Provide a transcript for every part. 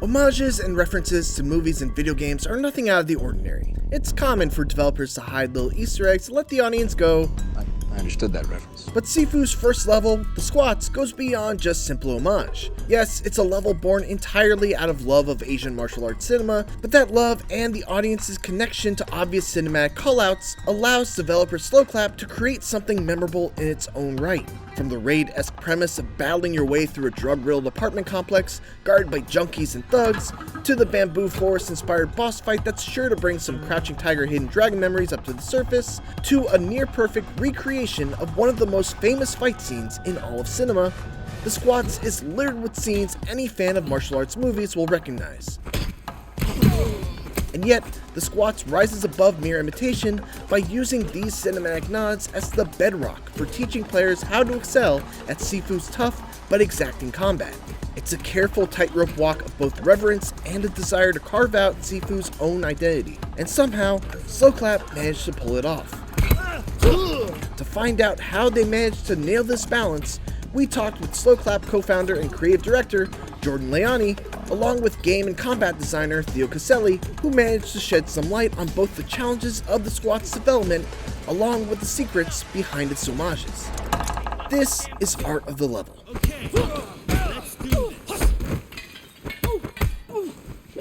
Homages and references to movies and video games are nothing out of the ordinary. It's common for developers to hide little Easter eggs to let the audience go, I understood that reference. but Sifu's first level, The Squats, goes beyond just simple homage. Yes, it's a level born entirely out of love of Asian martial arts cinema, but that love and the audience's connection to obvious cinematic callouts allows developer Sloclap to create something memorable in its own right. From the raid-esque premise of battling your way through a drug-riddled apartment complex guarded by junkies and thugs, to the bamboo forest-inspired boss fight that's sure to bring some Crouching Tiger, Hidden Dragon memories up to the surface, to a near-perfect recreation of one of the most famous fight scenes in all of cinema, The Squats is littered with scenes any fan of martial arts movies will recognize. And yet, The Squats rises above mere imitation by using these cinematic nods as the bedrock for teaching players how to excel at Sifu's tough but exacting combat. It's a careful tightrope walk of both reverence and a desire to carve out Sifu's own identity, and somehow, Sloclap managed to pull it off. To find out how they managed to nail this balance, we talked with Sloclap co-founder and creative director Jordan Leoni, along with game and combat designer Theo Caselli, who managed to shed some light on both the challenges of the Squat's development, along with the secrets behind its homages. This is Art of the Level. Okay, let's do this.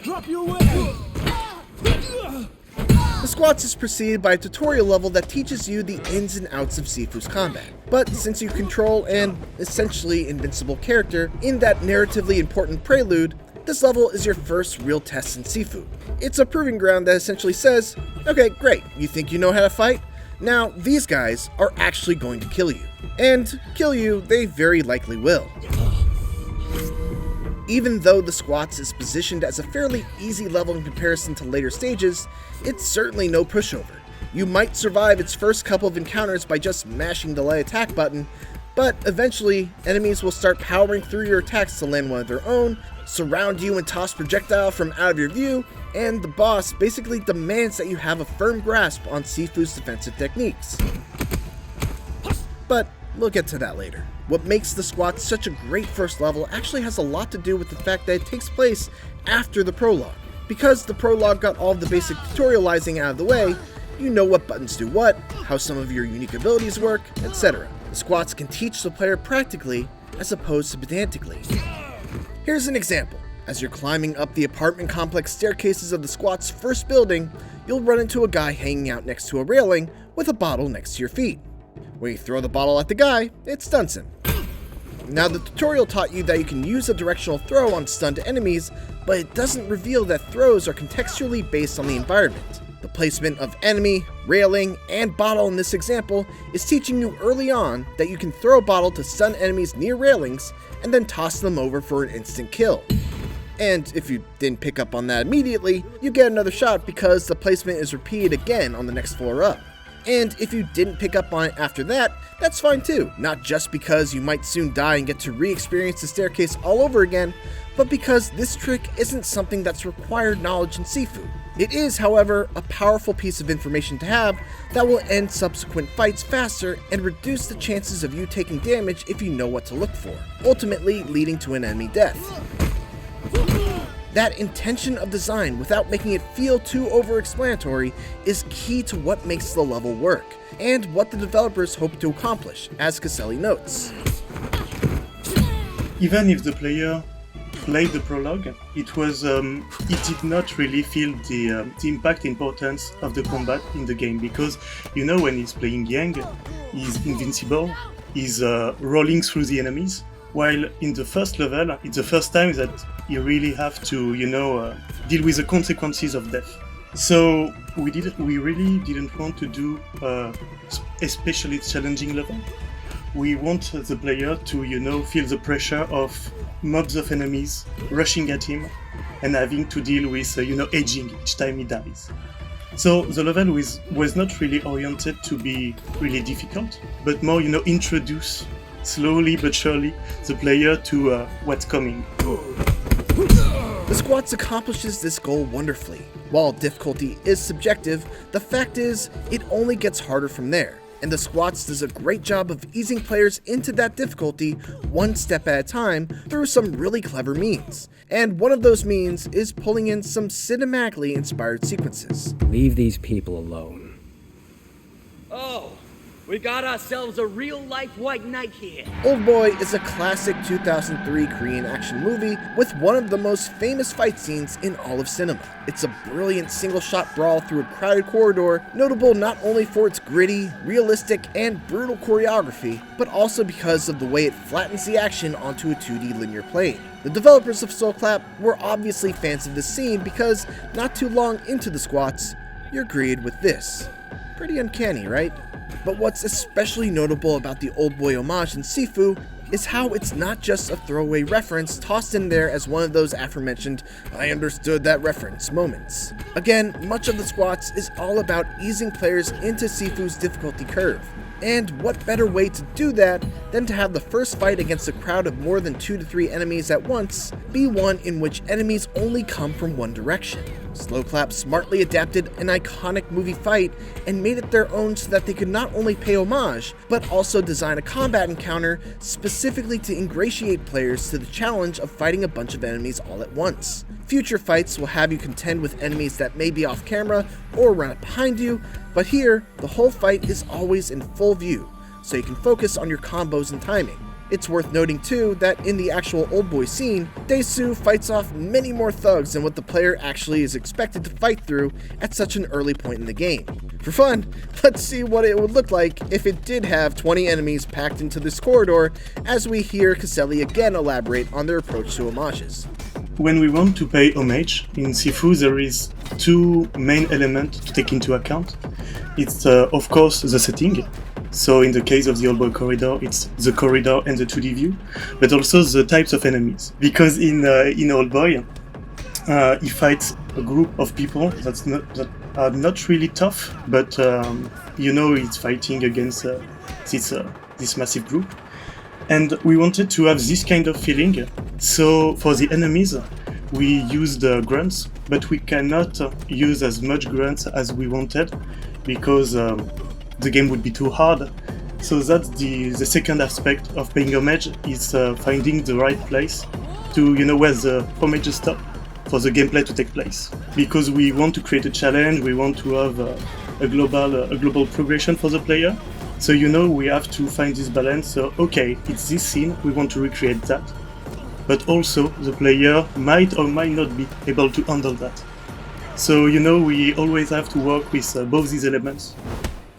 Drop your weapon. The Squats is preceded by a tutorial level that teaches you the ins and outs of Sifu's combat. But since you control an essentially invincible character in that narratively important prelude, this level is your first real test in Sifu. It's a proving ground that essentially says, okay, great, you think you know how to fight? Now, these guys are actually going to kill you. And kill you, they very likely will. Even though the Squats is positioned as a fairly easy level in comparison to later stages, it's certainly no pushover. You might survive its first couple of encounters by just mashing the light attack button, but eventually, enemies will start powering through your attacks to land one of their own, surround you and toss projectile from out of your view, and the boss basically demands that you have a firm grasp on Sifu's defensive techniques. But we'll get to that later. What makes the Squats such a great first level actually has a lot to do with the fact that it takes place after the prologue. Because the prologue got all of the basic tutorializing out of the way, you know what buttons do what, how some of your unique abilities work, etc. The Squats can teach the player practically as opposed to pedantically. Here's an example. As you're climbing up the apartment complex staircases of the Squat's first building, you'll run into a guy hanging out next to a railing with a bottle next to your feet. When you throw the bottle at the guy, it stuns him. Now, the tutorial taught you that you can use a directional throw on stunned enemies, but it doesn't reveal that throws are contextually based on the environment. The placement of enemy, railing, and bottle in this example is teaching you early on that you can throw a bottle to stun enemies near railings and then toss them over for an instant kill. And if you didn't pick up on that immediately, you get another shot because the placement is repeated again on the next floor up. And if you didn't pick up on it after that, that's fine too. Not just because you might soon die and get to re-experience the staircase all over again, but because this trick isn't something that's required knowledge in Sifu. It is, however, a powerful piece of information to have that will end subsequent fights faster and reduce the chances of you taking damage if you know what to look for, ultimately leading to an enemy death. That intention of design without making it feel too over-explanatory is key to what makes the level work, and what the developers hope to accomplish, as Caselli notes. Even if the player played the prologue, it did not really feel the impact importance of the combat in the game, because when he's playing Yang, he's invincible, he's rolling through the enemies, while in the first level, it's the first time that you really have to, deal with the consequences of death. So we really didn't want to do especially challenging level. We want the player to, feel the pressure of mobs of enemies rushing at him and having to deal with, aging each time he dies. So the level was not really oriented to be really difficult, but more, introduce slowly but surely the player to what's coming. The Squats accomplishes this goal wonderfully. While difficulty is subjective, the fact is, it only gets harder from there. and the Squats does a great job of easing players into that difficulty one step at a time through some really clever means. And one of those means is pulling in some cinematically inspired sequences. Leave these people alone. Oh, we got ourselves a real-life white knight here. Oldboy is a classic 2003 Korean action movie with one of the most famous fight scenes in all of cinema. It's a brilliant single-shot brawl through a crowded corridor, notable not only for its gritty, realistic, and brutal choreography, but also because of the way it flattens the action onto a 2D linear plane. The developers of Sloclap were obviously fans of this scene because, not too long into the Squats, you're greeted with this. Pretty uncanny, right? But what's especially notable about the Oldboy homage in Sifu is how it's not just a throwaway reference tossed in there as one of those aforementioned "I understood that reference" moments. Again, much of the Squats is all about easing players into Sifu's difficulty curve. And what better way to do that than to have the first fight against a crowd of more than 2 to 3 enemies at once be one in which enemies only come from one direction. Sloclap smartly adapted an iconic movie fight and made it their own so that they could not only pay homage, but also design a combat encounter specifically to ingratiate players to the challenge of fighting a bunch of enemies all at once. Future fights will have you contend with enemies that may be off camera or run up behind you, but here, the whole fight is always in full view, so you can focus on your combos and timing. It's worth noting too that in the actual Oldboy scene, Dae-soo fights off many more thugs than what the player actually is expected to fight through at such an early point in the game. For fun, let's see what it would look like if it did have 20 enemies packed into this corridor, as we hear Caselli again elaborate on their approach to homages. When we want to pay homage in Sifu, there is two main elements to take into account. It's of course the setting. So in the case of the Oldboy corridor, it's the corridor and the 2D view, but also the types of enemies. Because in Oldboy, he fights a group of people that are not really tough, but he's fighting against this massive group. And we wanted to have this kind of feeling. So for the enemies, we used grunts, but we cannot use as much grunts as we wanted because the game would be too hard. So that's the second aspect of paying homage, is finding the right place to where the homages stop for the gameplay to take place. Because we want to create a challenge, we want to have a global progression for the player. So we have to find this balance. So okay, it's this scene, we want to recreate that, but also the player might or might not be able to handle that. So we always have to work with both these elements.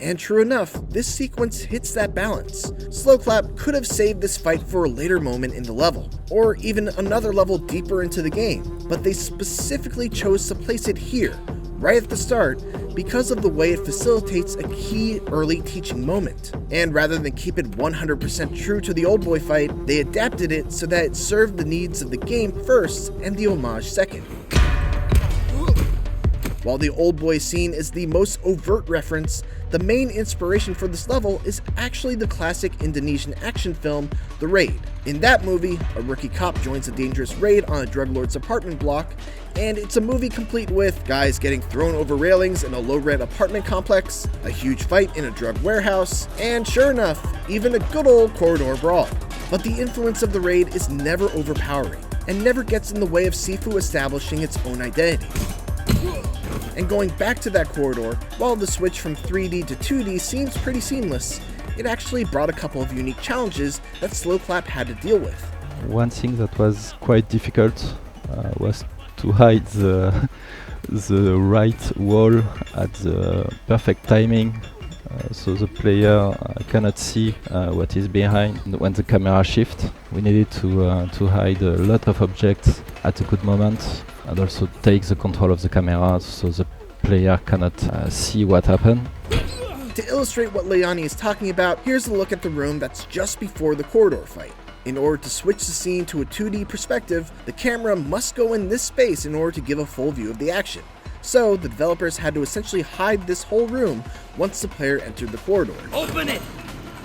And true enough, this sequence hits that balance. Sloclap could have saved this fight for a later moment in the level, or even another level deeper into the game, but they specifically chose to place it here, right at the start, because of the way it facilitates a key early teaching moment. And rather than keep it 100% true to the Oldboy fight, they adapted it so that it served the needs of the game first and the homage second. While the Oldboy scene is the most overt reference, the main inspiration for this level is actually the classic Indonesian action film, The Raid. In that movie, a rookie cop joins a dangerous raid on a drug lord's apartment block, and it's a movie complete with guys getting thrown over railings in a low-rent apartment complex, a huge fight in a drug warehouse, and sure enough, even a good old corridor brawl. But the influence of The Raid is never overpowering, and never gets in the way of Sifu establishing its own identity. And going back to that corridor, while the switch from 3D to 2D seems pretty seamless, it actually brought a couple of unique challenges that Sloclap had to deal with. One thing that was quite difficult was to hide the right wall at the perfect timing, so the player cannot see what is behind when the camera shifts. We needed to hide a lot of objects at a good moment, and also take the control of the camera so the player cannot see what happened. To illustrate what Leani is talking about, here's a look at the room that's just before the corridor fight. In order to switch the scene to a 2D perspective, the camera must go in this space in order to give a full view of the action. So the developers had to essentially hide this whole room once the player entered the corridor. Open it!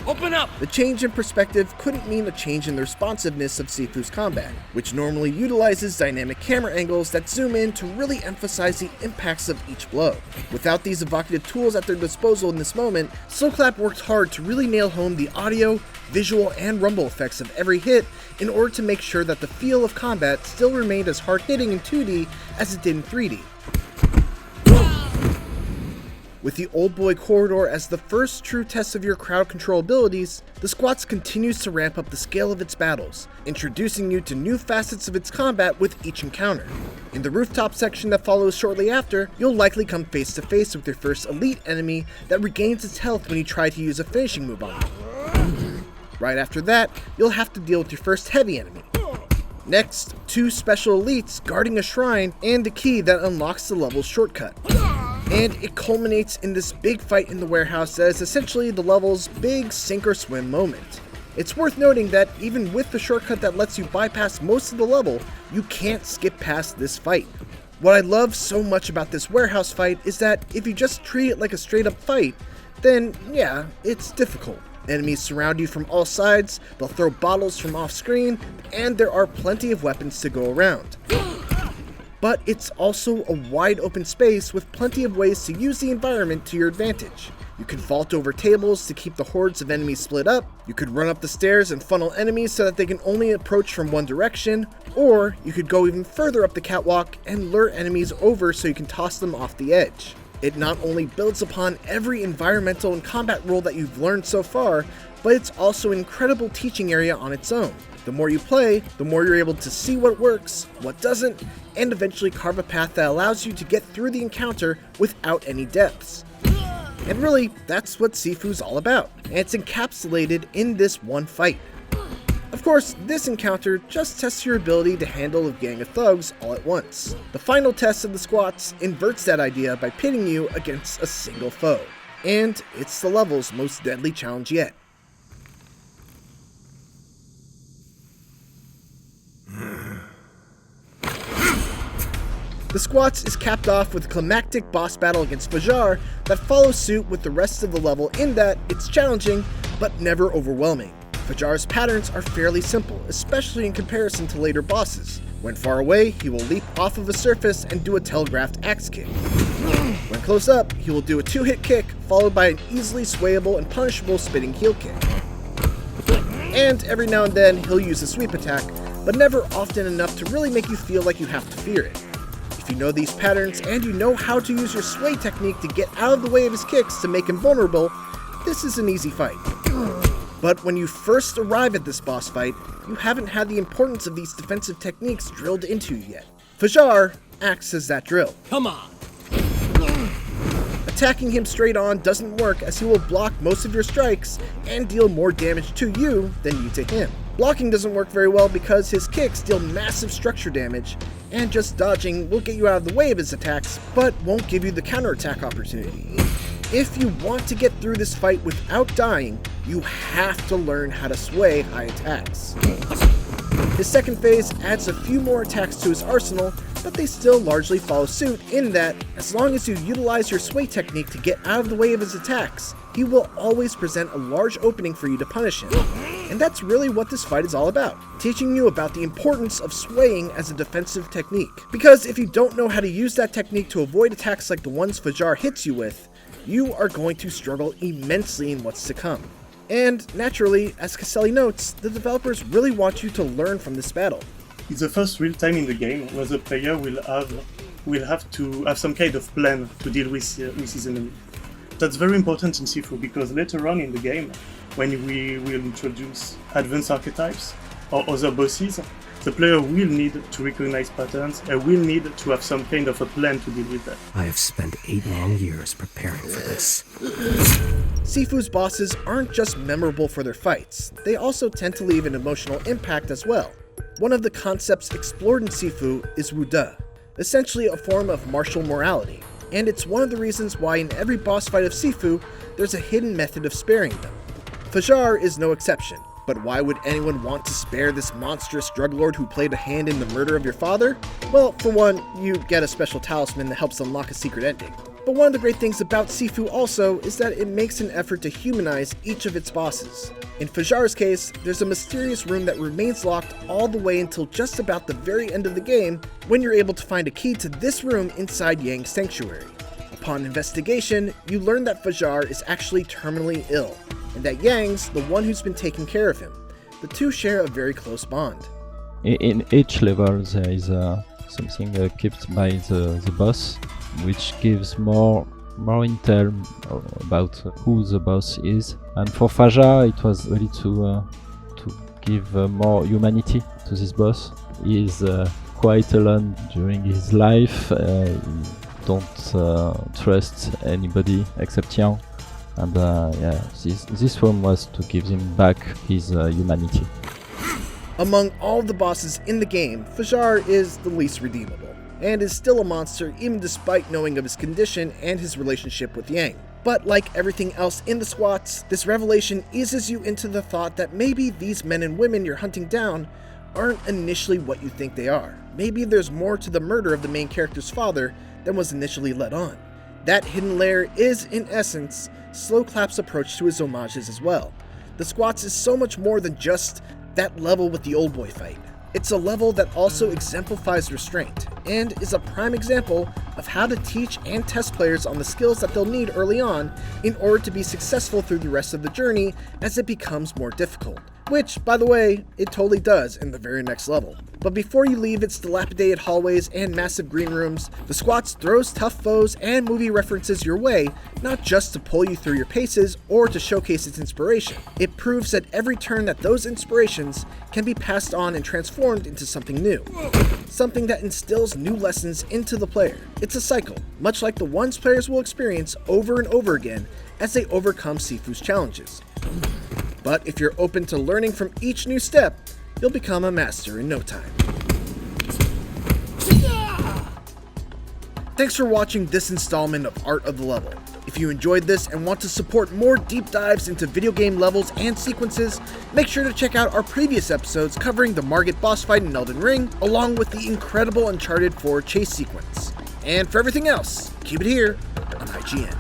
Open up! The change in perspective couldn't mean a change in the responsiveness of Sifu's combat, which normally utilizes dynamic camera angles that zoom in to really emphasize the impacts of each blow. Without these evocative tools at their disposal in this moment, Sloclap worked hard to really nail home the audio, visual, and rumble effects of every hit in order to make sure that the feel of combat still remained as hard-hitting in 2D as it did in 3D. With the Oldboy corridor as the first true test of your crowd control abilities, the Squats continues to ramp up the scale of its battles, introducing you to new facets of its combat with each encounter. In the rooftop section that follows shortly after, you'll likely come face to face with your first elite enemy that regains its health when you try to use a finishing move on it. Right after that, you'll have to deal with your first heavy enemy. Next, 2 special elites guarding a shrine and a key that unlocks the level's shortcut. And it culminates in this big fight in the warehouse that is essentially the level's big sink or swim moment. It's worth noting that even with the shortcut that lets you bypass most of the level, you can't skip past this fight. What I love so much about this warehouse fight is that if you just treat it like a straight up fight, then yeah, it's difficult. Enemies surround you from all sides, they'll throw bottles from off screen, and there are plenty of weapons to go around. But it's also a wide open space with plenty of ways to use the environment to your advantage. You can vault over tables to keep the hordes of enemies split up, you could run up the stairs and funnel enemies so that they can only approach from one direction, or you could go even further up the catwalk and lure enemies over so you can toss them off the edge. It not only builds upon every environmental and combat rule that you've learned so far, but it's also an incredible teaching area on its own. The more you play, the more you're able to see what works, what doesn't, and eventually carve a path that allows you to get through the encounter without any deaths. And really, that's what Sifu's all about, and it's encapsulated in this one fight. Of course, this encounter just tests your ability to handle a gang of thugs all at once. The final test of the Squats inverts that idea by pitting you against a single foe. And it's the level's most deadly challenge yet. The Squats is capped off with a climactic boss battle against Fajar that follows suit with the rest of the level in that it's challenging, but never overwhelming. Fajar's patterns are fairly simple, especially in comparison to later bosses. When far away, he will leap off of a surface and do a telegraphed axe kick. When close up, he will do a 2-hit kick, followed by an easily swayable and punishable spinning heel kick. And every now and then, he'll use a sweep attack, but never often enough to really make you feel like you have to fear it. If you know these patterns and you know how to use your sway technique to get out of the way of his kicks to make him vulnerable, this is an easy fight. But when you first arrive at this boss fight, you haven't had the importance of these defensive techniques drilled into you yet. Fajar acts as that drill. Come on! Attacking him straight on doesn't work as he will block most of your strikes and deal more damage to you than you to him. Blocking doesn't work very well because his kicks deal massive structure damage, and just dodging will get you out of the way of his attacks, but won't give you the counterattack opportunity. If you want to get through this fight without dying, you have to learn how to sway high attacks. His second phase adds a few more attacks to his arsenal, but they still largely follow suit in that, as long as you utilize your sway technique to get out of the way of his attacks, he will always present a large opening for you to punish him. And that's really what this fight is all about, teaching you about the importance of swaying as a defensive technique. Because if you don't know how to use that technique to avoid attacks like the ones Fajar hits you with, you are going to struggle immensely in what's to come. And naturally, as Caselli notes, the developers really want you to learn from this battle. It's the first real time in the game where the player will have to have some kind of plan to deal with his enemy. That's very important in Sifu because later on in the game, when we will introduce advanced archetypes or other bosses, the player will need to recognize patterns and will need to have some kind of a plan to deal with that. I have spent 8 long years preparing for this. Sifu's bosses aren't just memorable for their fights, they also tend to leave an emotional impact as well. One of the concepts explored in Sifu is wuda, essentially a form of martial morality, and it's one of the reasons why in every boss fight of Sifu, there's a hidden method of sparing them. Fajar is no exception, but why would anyone want to spare this monstrous drug lord who played a hand in the murder of your father? Well, for one, you get a special talisman that helps unlock a secret ending. But one of the great things about Sifu also is that it makes an effort to humanize each of its bosses. In Fajar's case, there's a mysterious room that remains locked all the way until just about the very end of the game, when you're able to find a key to this room inside Yang's sanctuary. Upon investigation, you learn that Fajar is actually terminally ill, and that Yang's the one who's been taking care of him. The two share a very close bond. In each level there is something kept by the boss, which gives more intel about who the boss is. And for Fajar it was really to give more humanity to this boss. He is quite alone during his life, he don't trust anybody except Yang, and this one was to give him back his humanity. Among all the bosses in the game, Fajar is the least redeemable, and is still a monster even despite knowing of his condition and his relationship with Yang. But like everything else in the squats, this revelation eases you into the thought that maybe these men and women you're hunting down aren't initially what you think they are. Maybe there's more to the murder of the main character's father than was initially let on. That hidden layer is, in essence, Sloclap's approach to his homages as well. The squats is so much more than just that level with the Oldboy fight. It's a level that also exemplifies restraint, and is a prime example of how to teach and test players on the skills that they'll need early on in order to be successful through the rest of the journey as it becomes more difficult. Which, by the way, it totally does in the very next level. But before you leave its dilapidated hallways and massive green rooms, the squats throws tough foes and movie references your way, not just to pull you through your paces or to showcase its inspiration. It proves at every turn that those inspirations can be passed on and transformed into something new. Something that instills new lessons into the player. It's a cycle, much like the ones players will experience over and over again as they overcome Sifu's challenges. But if you're open to learning from each new step, you'll become a master in no time. Thanks for watching this installment of Art of the Level. If you enjoyed this and want to support more deep dives into video game levels and sequences, make sure to check out our previous episodes covering the Margit boss fight in Elden Ring, along with the incredible Uncharted 4 chase sequence. And for everything else, keep it here on IGN.